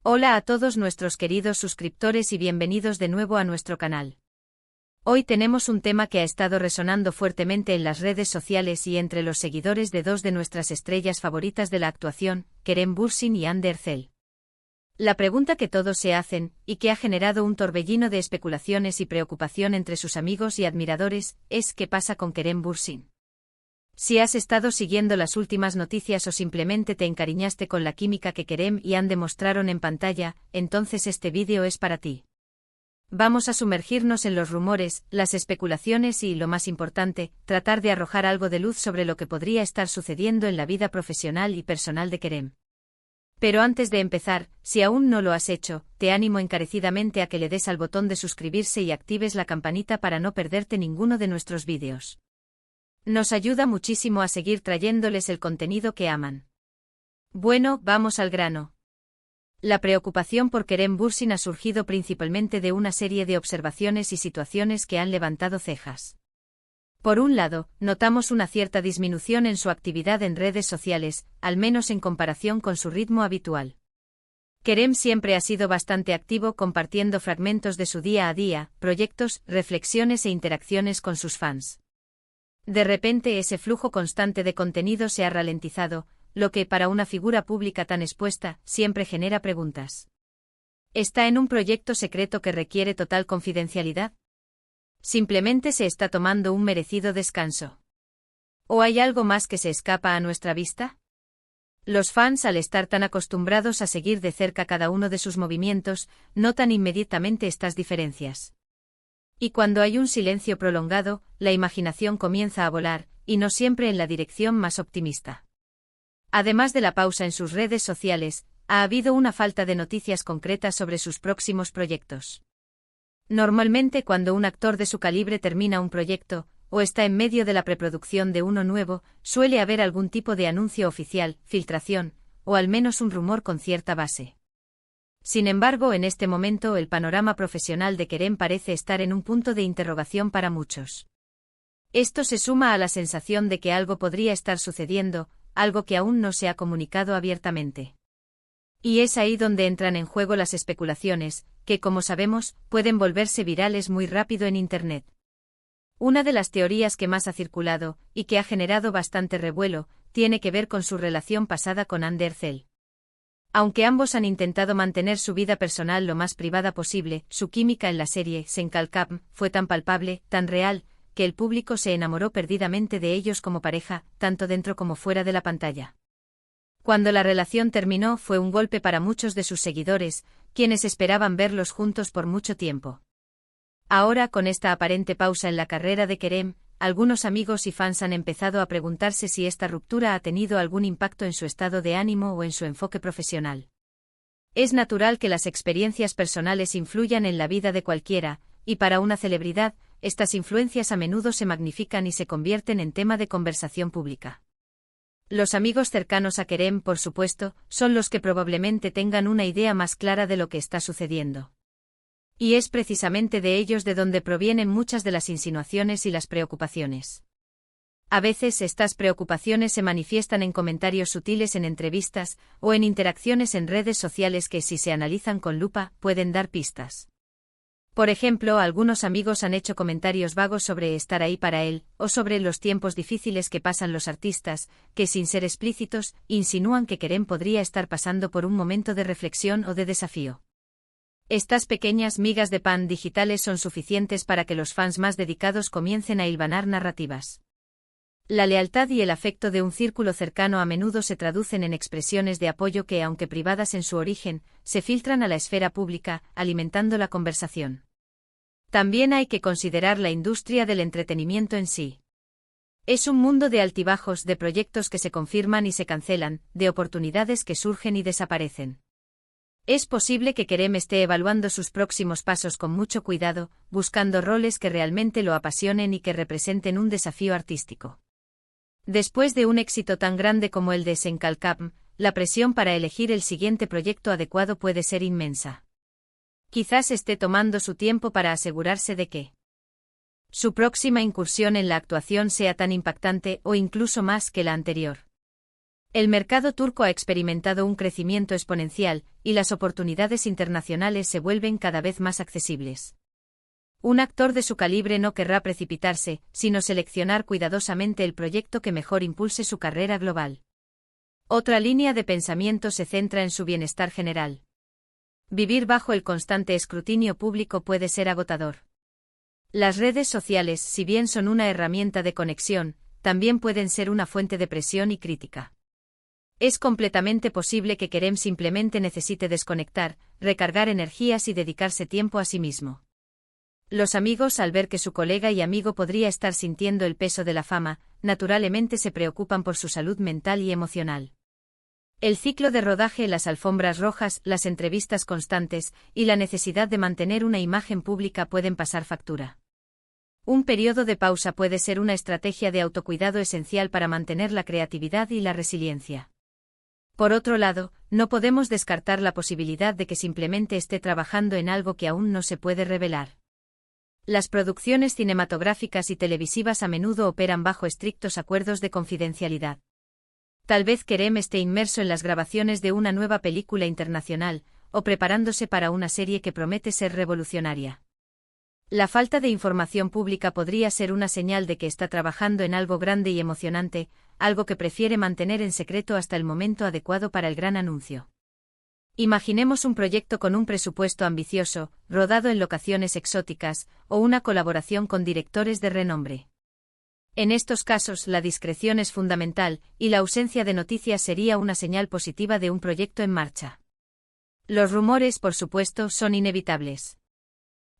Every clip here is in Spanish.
Hola a todos nuestros queridos suscriptores y bienvenidos de nuevo a nuestro canal. Hoy tenemos un tema que ha estado resonando fuertemente en las redes sociales y entre los seguidores de dos de nuestras estrellas favoritas de la actuación, Kerem Bürsin y Hande Erçel. La pregunta que todos se hacen, y que ha generado un torbellino de especulaciones y preocupación entre sus amigos y admiradores, es ¿qué pasa con Kerem Bürsin? Si has estado siguiendo las últimas noticias o simplemente te encariñaste con la química que Kerem y Hande mostraron en pantalla, entonces este vídeo es para ti. Vamos a sumergirnos en los rumores, las especulaciones y, lo más importante, tratar de arrojar algo de luz sobre lo que podría estar sucediendo en la vida profesional y personal de Kerem. Pero antes de empezar, si aún no lo has hecho, te animo encarecidamente a que le des al botón de suscribirse y actives la campanita para no perderte ninguno de nuestros vídeos. Nos ayuda muchísimo a seguir trayéndoles el contenido que aman. Bueno, vamos al grano. La preocupación por Kerem Bürsin ha surgido principalmente de una serie de observaciones y situaciones que han levantado cejas. Por un lado, notamos una cierta disminución en su actividad en redes sociales, al menos en comparación con su ritmo habitual. Kerem siempre ha sido bastante activo compartiendo fragmentos de su día a día, proyectos, reflexiones e interacciones con sus fans. De repente ese flujo constante de contenido se ha ralentizado, lo que para una figura pública tan expuesta, siempre genera preguntas. ¿Está en un proyecto secreto que requiere total confidencialidad? ¿Simplemente se está tomando un merecido descanso? ¿O hay algo más que se escapa a nuestra vista? Los fans, al estar tan acostumbrados a seguir de cerca cada uno de sus movimientos, notan inmediatamente estas diferencias. Y cuando hay un silencio prolongado, la imaginación comienza a volar, y no siempre en la dirección más optimista. Además de la pausa en sus redes sociales, ha habido una falta de noticias concretas sobre sus próximos proyectos. Normalmente cuando un actor de su calibre termina un proyecto, o está en medio de la preproducción de uno nuevo, suele haber algún tipo de anuncio oficial, filtración, o al menos un rumor con cierta base. Sin embargo, en este momento el panorama profesional de Kerem parece estar en un punto de interrogación para muchos. Esto se suma a la sensación de que algo podría estar sucediendo, algo que aún no se ha comunicado abiertamente. Y es ahí donde entran en juego las especulaciones, que como sabemos, pueden volverse virales muy rápido en Internet. Una de las teorías que más ha circulado, y que ha generado bastante revuelo, tiene que ver con su relación pasada con Hande Erçel. Aunque ambos han intentado mantener su vida personal lo más privada posible, su química en la serie Sen Kalkam fue tan palpable, tan real, que el público se enamoró perdidamente de ellos como pareja, tanto dentro como fuera de la pantalla. Cuando la relación terminó fue un golpe para muchos de sus seguidores, quienes esperaban verlos juntos por mucho tiempo. Ahora, con esta aparente pausa en la carrera de Kerem, algunos amigos y fans han empezado a preguntarse si esta ruptura ha tenido algún impacto en su estado de ánimo o en su enfoque profesional. Es natural que las experiencias personales influyan en la vida de cualquiera, y para una celebridad, estas influencias a menudo se magnifican y se convierten en tema de conversación pública. Los amigos cercanos a Kerem, por supuesto, son los que probablemente tengan una idea más clara de lo que está sucediendo. Y es precisamente de ellos de donde provienen muchas de las insinuaciones y las preocupaciones. A veces estas preocupaciones se manifiestan en comentarios sutiles en entrevistas, o en interacciones en redes sociales que, si se analizan con lupa, pueden dar pistas. Por ejemplo, algunos amigos han hecho comentarios vagos sobre estar ahí para él, o sobre los tiempos difíciles que pasan los artistas, que sin ser explícitos, insinúan que Kerem podría estar pasando por un momento de reflexión o de desafío. Estas pequeñas migas de pan digitales son suficientes para que los fans más dedicados comiencen a hilvanar narrativas. La lealtad y el afecto de un círculo cercano a menudo se traducen en expresiones de apoyo que, aunque privadas en su origen, se filtran a la esfera pública, alimentando la conversación. También hay que considerar la industria del entretenimiento en sí. Es un mundo de altibajos, de proyectos que se confirman y se cancelan, de oportunidades que surgen y desaparecen. Es posible que Kerem esté evaluando sus próximos pasos con mucho cuidado, buscando roles que realmente lo apasionen y que representen un desafío artístico. Después de un éxito tan grande como el de Sen Kalkam, la presión para elegir el siguiente proyecto adecuado puede ser inmensa. Quizás esté tomando su tiempo para asegurarse de que su próxima incursión en la actuación sea tan impactante o incluso más que la anterior. El mercado turco ha experimentado un crecimiento exponencial, y las oportunidades internacionales se vuelven cada vez más accesibles. Un actor de su calibre no querrá precipitarse, sino seleccionar cuidadosamente el proyecto que mejor impulse su carrera global. Otra línea de pensamiento se centra en su bienestar general. Vivir bajo el constante escrutinio público puede ser agotador. Las redes sociales, si bien son una herramienta de conexión, también pueden ser una fuente de presión y crítica. Es completamente posible que Kerem simplemente necesite desconectar, recargar energías y dedicarse tiempo a sí mismo. Los amigos, al ver que su colega y amigo podría estar sintiendo el peso de la fama, naturalmente se preocupan por su salud mental y emocional. El ciclo de rodaje, las alfombras rojas, las entrevistas constantes, y la necesidad de mantener una imagen pública pueden pasar factura. Un periodo de pausa puede ser una estrategia de autocuidado esencial para mantener la creatividad y la resiliencia. Por otro lado, no podemos descartar la posibilidad de que simplemente esté trabajando en algo que aún no se puede revelar. Las producciones cinematográficas y televisivas a menudo operan bajo estrictos acuerdos de confidencialidad. Tal vez Kerem esté inmerso en las grabaciones de una nueva película internacional, o preparándose para una serie que promete ser revolucionaria. La falta de información pública podría ser una señal de que está trabajando en algo grande y emocionante, algo que prefiere mantener en secreto hasta el momento adecuado para el gran anuncio. Imaginemos un proyecto con un presupuesto ambicioso, rodado en locaciones exóticas, o una colaboración con directores de renombre. En estos casos, la discreción es fundamental, y la ausencia de noticias sería una señal positiva de un proyecto en marcha. Los rumores, por supuesto, son inevitables.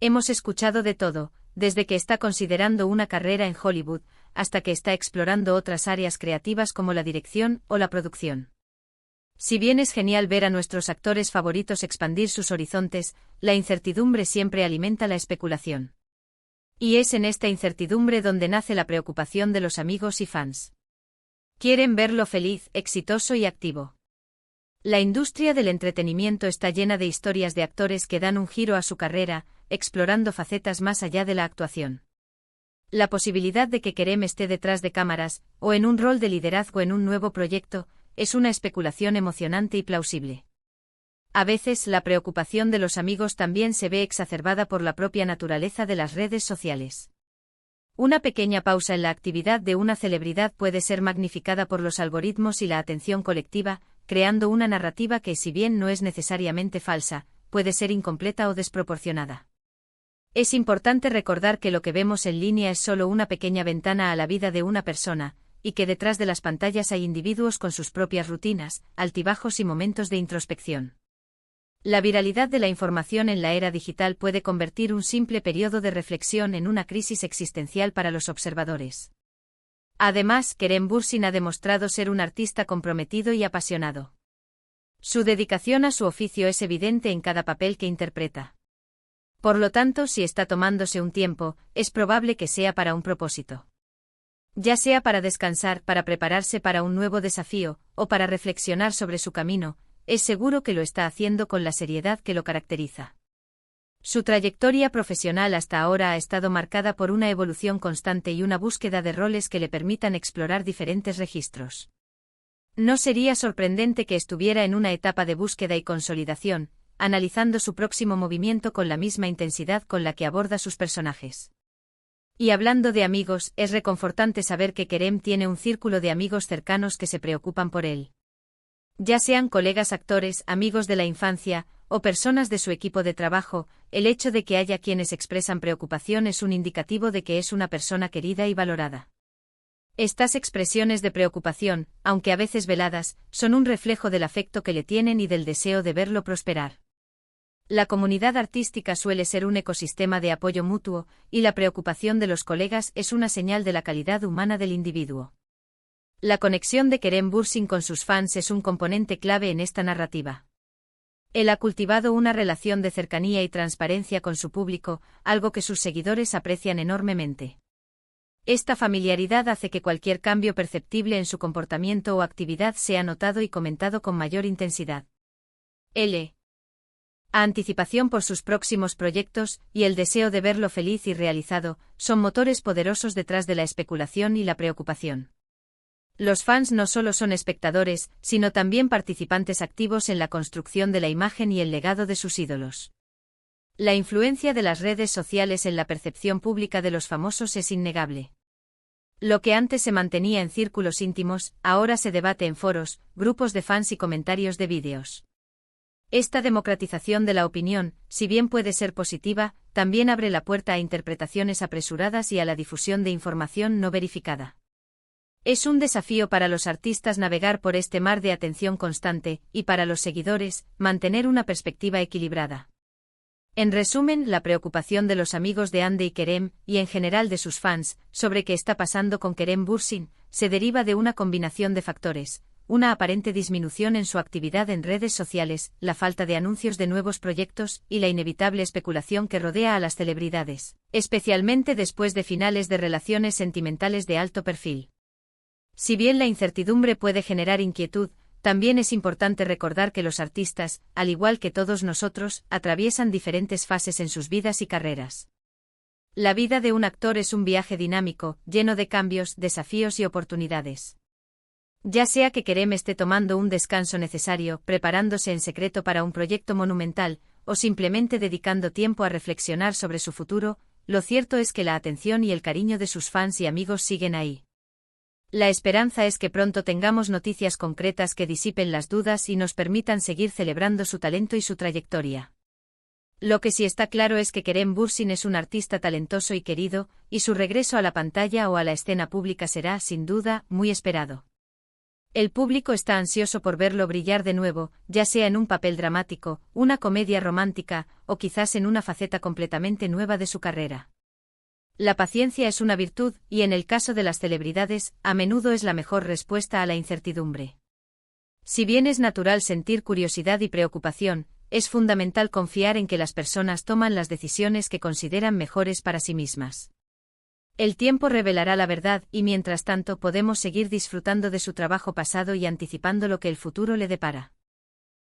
Hemos escuchado de todo, desde que está considerando una carrera en Hollywood, hasta que está explorando otras áreas creativas como la dirección o la producción. Si bien es genial ver a nuestros actores favoritos expandir sus horizontes, la incertidumbre siempre alimenta la especulación. Y es en esta incertidumbre donde nace la preocupación de los amigos y fans. Quieren verlo feliz, exitoso y activo. La industria del entretenimiento está llena de historias de actores que dan un giro a su carrera, explorando facetas más allá de la actuación. La posibilidad de que Kerem esté detrás de cámaras, o en un rol de liderazgo en un nuevo proyecto, es una especulación emocionante y plausible. A veces, la preocupación de los amigos también se ve exacerbada por la propia naturaleza de las redes sociales. Una pequeña pausa en la actividad de una celebridad puede ser magnificada por los algoritmos y la atención colectiva, creando una narrativa que, si bien no es necesariamente falsa, puede ser incompleta o desproporcionada. Es importante recordar que lo que vemos en línea es solo una pequeña ventana a la vida de una persona, y que detrás de las pantallas hay individuos con sus propias rutinas, altibajos y momentos de introspección. La viralidad de la información en la era digital puede convertir un simple periodo de reflexión en una crisis existencial para los observadores. Además, Kerem Bürsin ha demostrado ser un artista comprometido y apasionado. Su dedicación a su oficio es evidente en cada papel que interpreta. Por lo tanto, si está tomándose un tiempo, es probable que sea para un propósito. Ya sea para descansar, para prepararse para un nuevo desafío, o para reflexionar sobre su camino, es seguro que lo está haciendo con la seriedad que lo caracteriza. Su trayectoria profesional hasta ahora ha estado marcada por una evolución constante y una búsqueda de roles que le permitan explorar diferentes registros. No sería sorprendente que estuviera en una etapa de búsqueda y consolidación, analizando su próximo movimiento con la misma intensidad con la que aborda sus personajes. Y hablando de amigos, es reconfortante saber que Kerem tiene un círculo de amigos cercanos que se preocupan por él. Ya sean colegas actores, amigos de la infancia, o personas de su equipo de trabajo, el hecho de que haya quienes expresan preocupación es un indicativo de que es una persona querida y valorada. Estas expresiones de preocupación, aunque a veces veladas, son un reflejo del afecto que le tienen y del deseo de verlo prosperar. La comunidad artística suele ser un ecosistema de apoyo mutuo, y la preocupación de los colegas es una señal de la calidad humana del individuo. La conexión de Kerem Bürsin con sus fans es un componente clave en esta narrativa. Él ha cultivado una relación de cercanía y transparencia con su público, algo que sus seguidores aprecian enormemente. Esta familiaridad hace que cualquier cambio perceptible en su comportamiento o actividad sea notado y comentado con mayor intensidad. Anticipación por sus próximos proyectos, y el deseo de verlo feliz y realizado, son motores poderosos detrás de la especulación y la preocupación. Los fans no solo son espectadores, sino también participantes activos en la construcción de la imagen y el legado de sus ídolos. La influencia de las redes sociales en la percepción pública de los famosos es innegable. Lo que antes se mantenía en círculos íntimos, ahora se debate en foros, grupos de fans y comentarios de vídeos. Esta democratización de la opinión, si bien puede ser positiva, también abre la puerta a interpretaciones apresuradas y a la difusión de información no verificada. Es un desafío para los artistas navegar por este mar de atención constante, y para los seguidores, mantener una perspectiva equilibrada. En resumen, la preocupación de los amigos de Hande y Kerem, y en general de sus fans, sobre qué está pasando con Kerem Bürsin, se deriva de una combinación de factores: una aparente disminución en su actividad en redes sociales, la falta de anuncios de nuevos proyectos, y la inevitable especulación que rodea a las celebridades, especialmente después de finales de relaciones sentimentales de alto perfil. Si bien la incertidumbre puede generar inquietud, también es importante recordar que los artistas, al igual que todos nosotros, atraviesan diferentes fases en sus vidas y carreras. La vida de un actor es un viaje dinámico, lleno de cambios, desafíos y oportunidades. Ya sea que Kerem esté tomando un descanso necesario, preparándose en secreto para un proyecto monumental, o simplemente dedicando tiempo a reflexionar sobre su futuro, lo cierto es que la atención y el cariño de sus fans y amigos siguen ahí. La esperanza es que pronto tengamos noticias concretas que disipen las dudas y nos permitan seguir celebrando su talento y su trayectoria. Lo que sí está claro es que Kerem Bürsin es un artista talentoso y querido, y su regreso a la pantalla o a la escena pública será, sin duda, muy esperado. El público está ansioso por verlo brillar de nuevo, ya sea en un papel dramático, una comedia romántica, o quizás en una faceta completamente nueva de su carrera. La paciencia es una virtud, y en el caso de las celebridades, a menudo es la mejor respuesta a la incertidumbre. Si bien es natural sentir curiosidad y preocupación, es fundamental confiar en que las personas toman las decisiones que consideran mejores para sí mismas. El tiempo revelará la verdad, y mientras tanto podemos seguir disfrutando de su trabajo pasado y anticipando lo que el futuro le depara.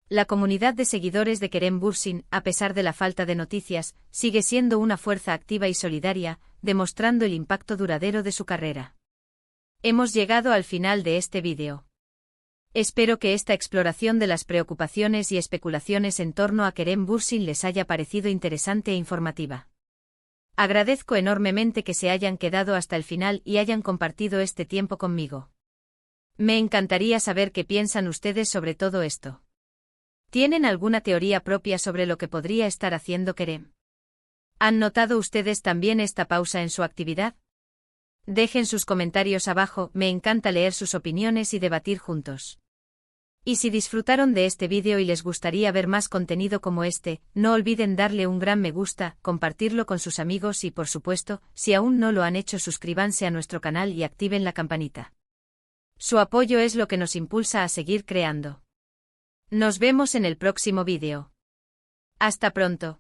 La comunidad de seguidores de Kerem Bürsin, a pesar de la falta de noticias, sigue siendo una fuerza activa y solidaria, demostrando el impacto duradero de su carrera. Hemos llegado al final de este vídeo. Espero que esta exploración de las preocupaciones y especulaciones en torno a Kerem Bürsin les haya parecido interesante e informativa. Agradezco enormemente que se hayan quedado hasta el final y hayan compartido este tiempo conmigo. Me encantaría saber qué piensan ustedes sobre todo esto. ¿Tienen alguna teoría propia sobre lo que podría estar haciendo Kerem? ¿Han notado ustedes también esta pausa en su actividad? Dejen sus comentarios abajo, me encanta leer sus opiniones y debatir juntos. Y si disfrutaron de este vídeo y les gustaría ver más contenido como este, no olviden darle un gran me gusta, compartirlo con sus amigos y por supuesto, si aún no lo han hecho, suscríbanse a nuestro canal y activen la campanita. Su apoyo es lo que nos impulsa a seguir creando. Nos vemos en el próximo vídeo. Hasta pronto.